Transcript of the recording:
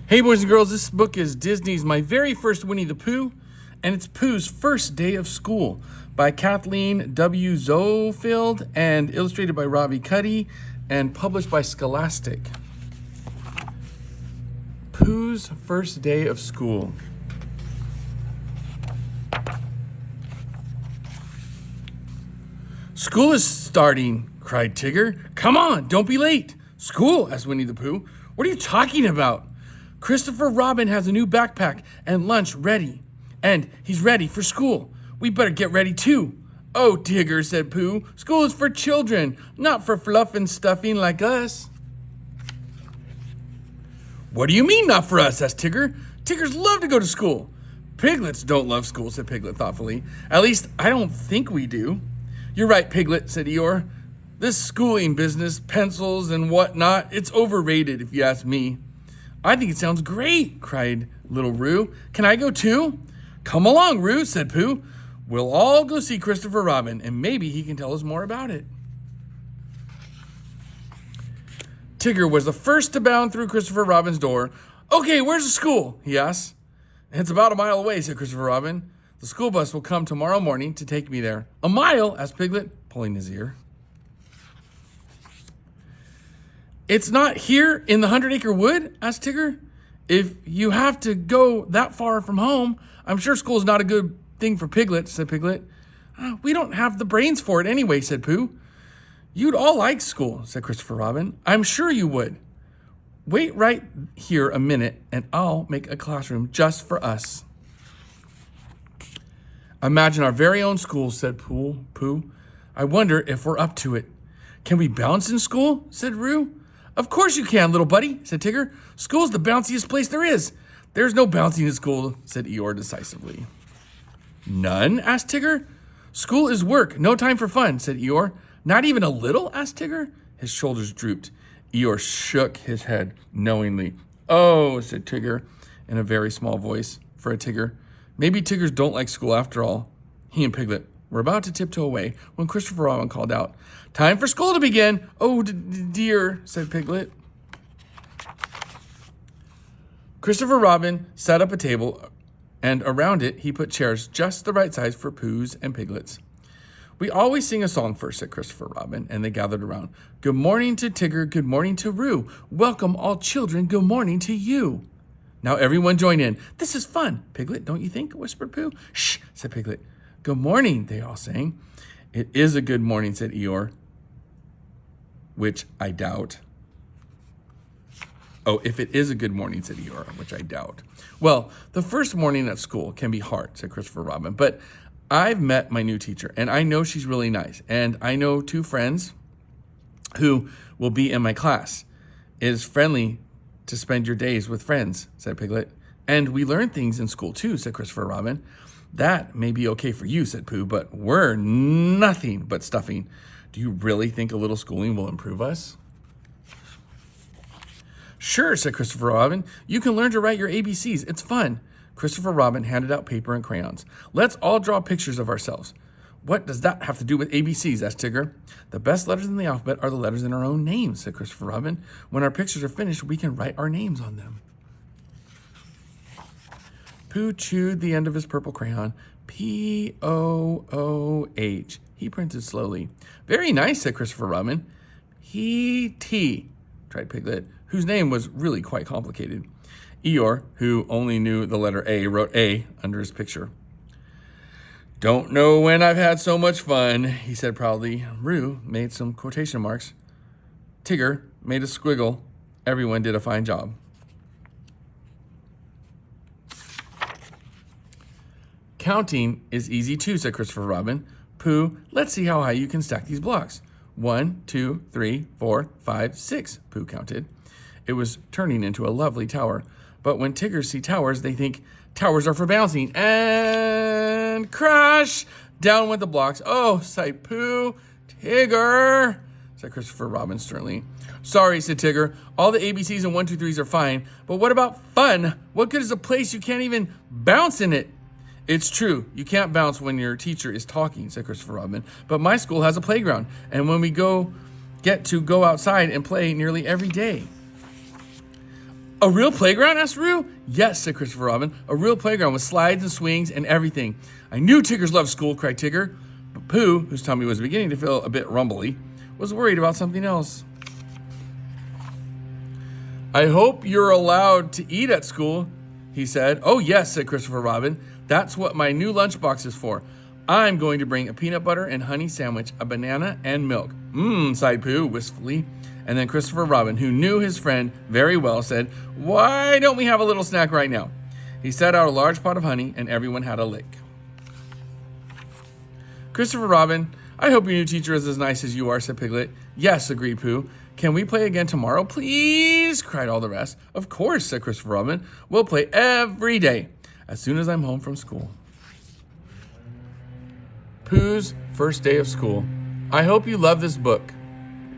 Hey boys and girls, this book is Disney's My Very First Winnie the Pooh, and it's Pooh's First Day of School by Kathleen W. Zoehfield and illustrated by Robbie Cuddy and published by Scholastic. Pooh's First Day of School. School is starting, cried Tigger. Come on, don't be late. School, asked Winnie the Pooh. What are you talking about? Christopher Robin has a new backpack and lunch ready, and he's ready for school. We better get ready too. Oh, Tigger, said Pooh, school is for children, not for fluff and stuffing like us. What do you mean not for us, asked Tigger. Tiggers love to go to school. Piglets don't love school, said Piglet thoughtfully. At least I don't think we do. You're right, Piglet, said Eeyore. This schooling business, pencils and whatnot, it's overrated if you ask me. I think it sounds great, cried little Roo. Can I go too? Come along, Roo, said Pooh. We'll all go see Christopher Robin, and maybe he can tell us more about it. Tigger was the first to bound through Christopher Robin's door. Okay, where's the school? He asked. It's about a mile away, said Christopher Robin. The school bus will come tomorrow morning to take me there. A mile? Asked Piglet, pulling his ear. It's not here in the 100-acre wood? Asked Tigger. If you have to go that far from home, I'm sure school's not a good thing for Piglet, said Piglet. We don't have the brains for it anyway, said Pooh. You'd all like school, said Christopher Robin. I'm sure you would. Wait right here a minute, and I'll make a classroom just for us. Imagine our very own school, said Pooh. I wonder if we're up to it. Can we bounce in school? Said Roo. Of course you can, little buddy, said Tigger. School's the bounciest place there is. There's no bouncing in school, said Eeyore decisively. None? Asked Tigger. School is work, no time for fun, said Eeyore. Not even a little? Asked Tigger. His shoulders drooped. Eeyore shook his head knowingly. Oh, said Tigger in a very small voice for a Tigger. Maybe Tiggers don't like school after all. He and Piglet were about to tiptoe away when Christopher Robin called out, Time for school to begin. Oh, dear, said Piglet. Christopher Robin set up a table, and around it he put chairs just the right size for Poohs and Piglets. We always sing a song first, said Christopher Robin, and they gathered around. Good morning to Tigger, good morning to Roo. Welcome all children, good morning to you. Now everyone join in. This is fun, Piglet, don't you think? Whispered Pooh. Shh, said Piglet. Good morning, they all sang. It is a good morning, said Eeyore, which I doubt. Oh, if it is a good morning, said Eeyore, which I doubt. Well, the first morning at school can be hard, said Christopher Robin, but I've met my new teacher, and I know she's really nice, and I know two friends who will be in my class. It is friendly to spend your days with friends, said Piglet. And we learn things in school too, said Christopher Robin. That may be okay for you, said Pooh, but we're nothing but stuffing. Do you really think a little schooling will improve us? Sure, said Christopher Robin. You can learn to write your ABCs. It's fun. Christopher Robin handed out paper and crayons. Let's all draw pictures of ourselves. What does that have to do with ABCs? Asked Tigger. The best letters in the alphabet are the letters in our own names, said Christopher Robin. When our pictures are finished, we can write our names on them. Pooh chewed the end of his purple crayon. P-O-O-H. He printed slowly. Very nice, said Christopher Robin. He-T, tried Piglet, whose name was really quite complicated. Eeyore, who only knew the letter A, wrote A under his picture. Don't know when I've had so much fun, he said proudly. Roo made some quotation marks. Tigger made a squiggle. Everyone did a fine job. Counting is easy too, said Christopher Robin. Pooh, let's see how high you can stack these blocks. 1, 2, 3, 4, 5, 6, Pooh counted. It was turning into a lovely tower. But when Tiggers see towers, they think towers are for bouncing. And crash! Down went the blocks. Oh, sighed Pooh. Tigger, said Christopher Robin sternly. Sorry, said Tigger. All the ABCs and 1, 2, 3s are fine. But what about fun? What good is a place you can't even bounce in it? It's true. You can't bounce when your teacher is talking, said Christopher Robin. But my school has a playground. And when we get to go outside and play nearly every day. A real playground? Asked Roo. Yes, said Christopher Robin. A real playground with slides and swings and everything. I knew Tiggers loved school, cried Tigger. But Pooh, whose tummy was beginning to feel a bit rumbly, was worried about something else. I hope you're allowed to eat at school, he said. Oh, yes, said Christopher Robin. That's what my new lunchbox is for. I'm going to bring a peanut butter and honey sandwich, a banana, and milk. Sighed Pooh wistfully. And then Christopher Robin, who knew his friend very well, said, why don't we have a little snack right now? He set out a large pot of honey, and everyone had a lick. Christopher Robin, I hope your new teacher is as nice as you are, said Piglet. Yes, agreed Pooh. Can we play again tomorrow, please? Cried all the rest. Of course, said Christopher Robin. We'll play every day, as soon as I'm home from school. Pooh's first day of school. I hope you love this book.